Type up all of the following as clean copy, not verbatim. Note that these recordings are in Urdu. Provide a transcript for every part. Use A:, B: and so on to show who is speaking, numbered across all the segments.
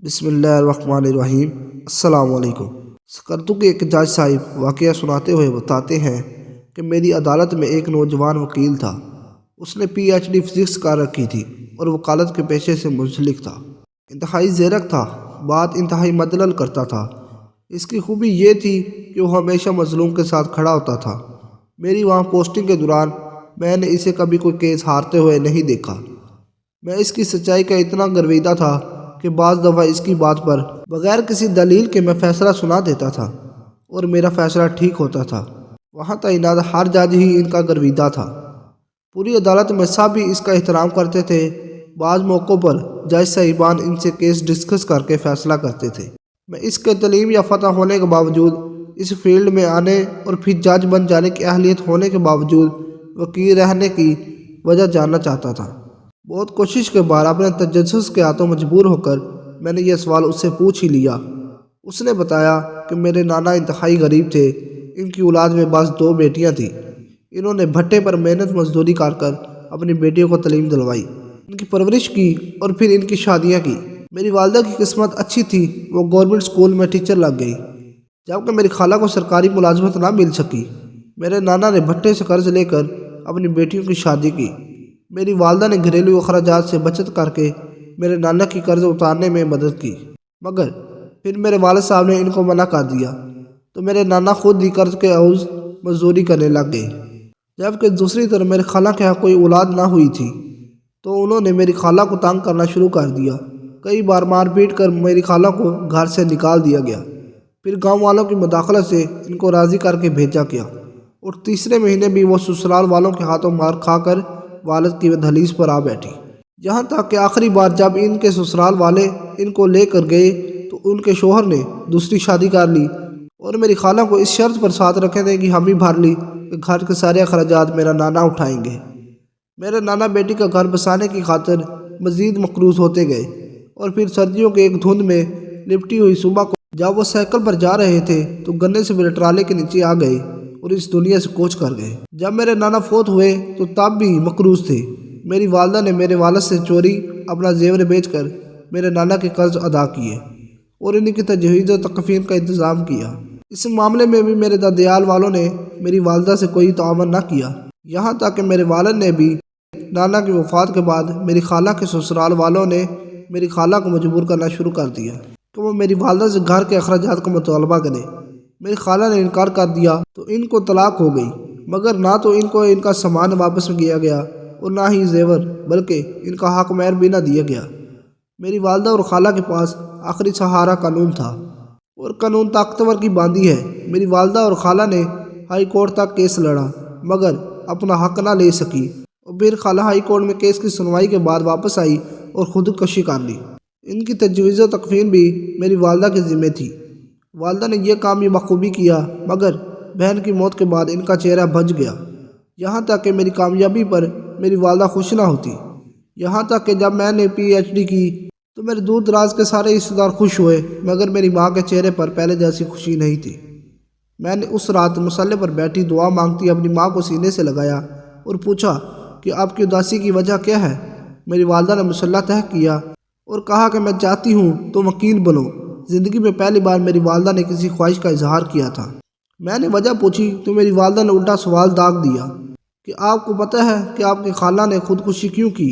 A: بسم اللہ الرحمن الرحیم۔ السلام علیکم۔ سکردو کے ایک جج صاحب واقعہ سناتے ہوئے بتاتے ہیں کہ میری عدالت میں ایک نوجوان وکیل تھا۔ اس نے پی ایچ ڈی فزکس کر رکھی تھی اور وکالت کے پیشے سے منسلک تھا۔ انتہائی زیرک تھا، بات انتہائی مدلل کرتا تھا۔ اس کی خوبی یہ تھی کہ وہ ہمیشہ مظلوم کے ساتھ کھڑا ہوتا تھا۔ میری وہاں پوسٹنگ کے دوران میں نے اسے کبھی کوئی کیس ہارتے ہوئے نہیں دیکھا۔ میں اس کی سچائی کا اتنا گرویدہ تھا کہ بعض دفعہ اس کی بات پر بغیر کسی دلیل کے میں فیصلہ سنا دیتا تھا اور میرا فیصلہ ٹھیک ہوتا تھا۔ وہاں تعینات ہر جج ہی ان کا گرویدہ تھا۔ پوری عدالت میں سب بھی اس کا احترام کرتے تھے۔ بعض موقعوں پر جج صاحبان ان سے کیس ڈسکس کر کے فیصلہ کرتے تھے۔ میں اس کے تعلیم یافتہ ہونے کے باوجود، اس فیلڈ میں آنے اور پھر جج بن جانے کی اہلیت ہونے کے باوجود وکیل رہنے کی وجہ جاننا چاہتا تھا۔ بہت کوشش کے بعد اپنے تجسس کے ہاتھوں مجبور ہو کر میں نے یہ سوال اس سے پوچھ ہی لیا۔ اس نے بتایا کہ میرے نانا انتہائی غریب تھے۔ ان کی اولاد میں بس 2 بیٹیاں تھیں۔ انہوں نے بھٹے پر محنت مزدوری کر اپنی بیٹیوں کو تعلیم دلوائی، ان کی پرورش کی اور پھر ان کی شادیاں کی۔ میری والدہ کی قسمت اچھی تھی، وہ گورنمنٹ اسکول میں ٹیچر لگ گئی، جبکہ میری خالہ کو سرکاری ملازمت نہ مل سکی۔ میرے نانا نے بھٹے سے قرض لے کر اپنی بیٹیوں کی شادی کی۔ میری والدہ نے گھریلو اخراجات سے بچت کر کے میرے نانا کی قرض اتارنے میں مدد کی، مگر پھر میرے والد صاحب نے ان کو منع کر دیا تو میرے نانا خود ہی قرض کے عوض مزدوری کرنے لگ گئے۔ جبکہ دوسری طرف میرے خالہ کے یہاں کوئی اولاد نہ ہوئی تھی تو انہوں نے میری خالہ کو تنگ کرنا شروع کر دیا۔ کئی بار مار پیٹ کر میری خالہ کو گھر سے نکال دیا گیا، پھر گاؤں والوں کی مداخلت سے ان کو راضی کر کے بھیجا گیا، اور تیسرے مہینے بھی وہ سسرال والوں کے ہاتھوں مار کھا کر والد کی دہلیز پر آ بیٹھی۔ یہاں تک کہ آخری بار جب ان کے سسرال والے ان کو لے کر گئے تو ان کے شوہر نے دوسری شادی کر لی اور میری خالہ کو اس شرط پر ساتھ رکھے تھے کہ ہم ہی بھر لی کہ گھر کے سارے اخراجات میرا نانا اٹھائیں گے۔ میرے نانا بیٹی کا گھر بسانے کی خاطر مزید مقروض ہوتے گئے، اور پھر سردیوں کے ایک دھند میں لپٹی ہوئی صبح کو جب وہ سائیکل پر جا رہے تھے تو گنے سے میرے ٹرالے کے نیچے آ گئے اور اس دنیا سے کوچ کر گئے۔ جب میرے نانا فوت ہوئے تو تب بھی مقروض تھے۔ میری والدہ نے میرے والد سے چوری اپنا زیور بیچ کر میرے نانا کے قرض ادا کیے اور ان کی تجہیز و تکفین کا انتظام کیا۔ اس معاملے میں بھی میرے دادیال والوں نے میری والدہ سے کوئی تعاون نہ کیا، یہاں تک کہ میرے والد نے بھی نانا کی وفات کے بعد میری خالہ کے سسرال والوں نے میری خالہ کو مجبور کرنا شروع کر دیا کہ وہ میری والدہ سے گھر کے اخراجات کا مطالبہ کرے۔ میری خالہ نے انکار کر دیا تو ان کو طلاق ہو گئی، مگر نہ تو ان کو ان کا سامان واپس کیا گیا اور نہ ہی زیور، بلکہ ان کا حق مہر بھی نہ دیا گیا۔ میری والدہ اور خالہ کے پاس آخری سہارا قانون تھا، اور قانون طاقتور کی باندھی ہے۔ میری والدہ اور خالہ نے ہائی کورٹ تک کیس لڑا، مگر اپنا حق نہ لے سکی، اور پھر خالہ ہائی کورٹ میں کیس کی سنوائی کے بعد واپس آئی اور خودکشی کر لی۔ ان کی تجویز و تکفین بھی میری والدہ کے ذمہ تھی۔ والدہ نے یہ کام بھی بخوبی کیا، مگر بہن کی موت کے بعد ان کا چہرہ بھج گیا۔ یہاں تک کہ میری کامیابی پر میری والدہ خوش نہ ہوتی۔ یہاں تک کہ جب میں نے پی ایچ ڈی کی تو میرے دور دراز کے سارے رشتہ دار خوش ہوئے، مگر میری ماں کے چہرے پر پہلے جیسی خوشی نہیں تھی۔ میں نے اس رات مصلے پر بیٹھی دعا مانگتی اپنی ماں کو سینے سے لگایا اور پوچھا کہ آپ کی اداسی کی وجہ کیا ہے؟ میری والدہ نے مصلہ طے کیا اور کہا کہ میں چاہتی ہوں تم وکیل بنو۔ زندگی میں پہلی بار میری والدہ نے کسی خواہش کا اظہار کیا تھا۔ میں نے وجہ پوچھی تو میری والدہ نے الٹا سوال داغ دیا کہ آپ کو پتہ ہے کہ آپ کی خالہ نے خودکشی کیوں کی؟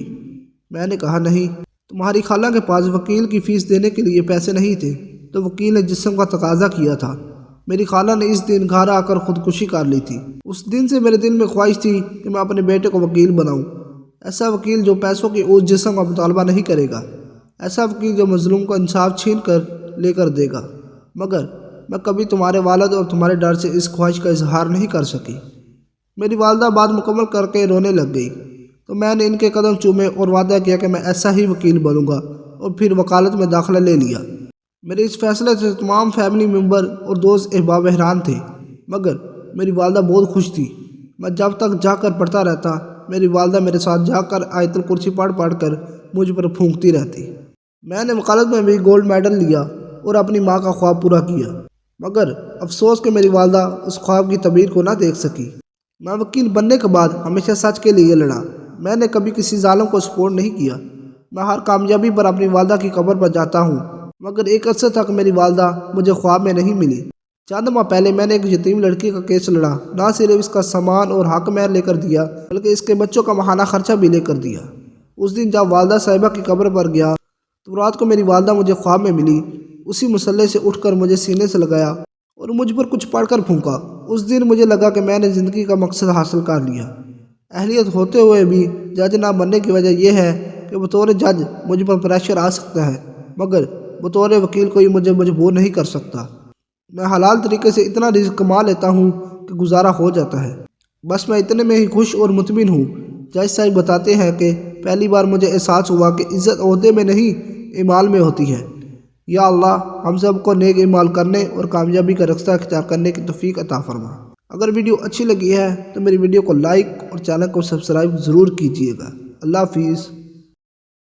A: میں نے کہا نہیں۔ تمہاری خالہ کے پاس وکیل کی فیس دینے کے لیے پیسے نہیں تھے تو وکیل نے جسم کا تقاضا کیا تھا۔ میری خالہ نے اس دن گھر آ کر خودکشی کر لی تھی۔ اس دن سے میرے دل میں خواہش تھی کہ میں اپنے بیٹے کو وکیل بناؤں، ایسا وکیل جو پیسوں کے اس جسم کا مطالبہ نہیں کرے گا، ایسا وکیل جو مظلوم کو انصاف چھین کر لے کر دے گا، مگر میں کبھی تمہارے والد اور تمہارے ڈر سے اس خواہش کا اظہار نہیں کر سکی۔ میری والدہ بات مکمل کر کے رونے لگ گئی تو میں نے ان کے قدم چومے اور وعدہ کیا کہ میں ایسا ہی وکیل بنوں گا، اور پھر وکالت میں داخلہ لے لیا۔ میرے اس فیصلے سے تمام فیملی ممبر اور دوست احباب حیران تھے، مگر میری والدہ بہت خوش تھی۔ میں جب تک جا کر پڑھتا رہتا، میری والدہ میرے ساتھ جا کر آیت الکرسی پڑھ کر مجھ پر پھونکتی رہتی۔ میں نے وکالت میں بھی گولڈ میڈل لیا اور اپنی ماں کا خواب پورا کیا، مگر افسوس کہ میری والدہ اس خواب کی تعبیر کو نہ دیکھ سکی۔ میں وکیل بننے کے بعد ہمیشہ سچ کے لیے لڑا۔ میں نے کبھی کسی ظالم کو سپورٹ نہیں کیا۔ میں ہر کامیابی پر اپنی والدہ کی قبر پر جاتا ہوں۔ مگر ایک عرصے تک میری والدہ مجھے خواب میں نہیں ملی۔ چند ماہ پہلے میں نے ایک یتیم لڑکی کا کیس لڑا، نہ صرف اس کا سامان اور حق مہر لے کر دیا بلکہ اس کے بچوں کا ماہانہ خرچہ بھی لے کر دیا۔ اس دن جب والدہ صاحبہ کی قبر پر گیا تو رات کو میری والدہ مجھے خواب میں ملی۔ اسی مصلے سے اٹھ کر مجھے سینے سے لگایا اور مجھ پر کچھ پڑھ کر پھونکا۔ اس دن مجھے لگا کہ میں نے زندگی کا مقصد حاصل کر لیا۔ اہلیت ہوتے ہوئے بھی جج نہ بننے کی وجہ یہ ہے کہ بطور جج مجھ پر پریشر آ سکتا ہے، مگر بطور وکیل کوئی مجھے مجبور نہیں کر سکتا۔ میں حلال طریقے سے اتنا رزق کما لیتا ہوں کہ گزارا ہو جاتا ہے۔ بس میں اتنے میں ہی خوش اور مطمئن ہوں۔ جج صاحب بتاتے ہیں کہ پہلی بار مجھے احساس ہوا کہ عزت عہدے میں نہیں، اعمال میں ہوتی ہے۔ یا اللہ ہم سب کو نیک اعمال کرنے اور کامیابی کا راستہ اختیار کرنے کی توفیق عطا فرما۔ اگر ویڈیو اچھی لگی ہے تو میری ویڈیو کو لائک اور چینل کو سبسکرائب ضرور کیجیے گا۔ اللہ حافظ۔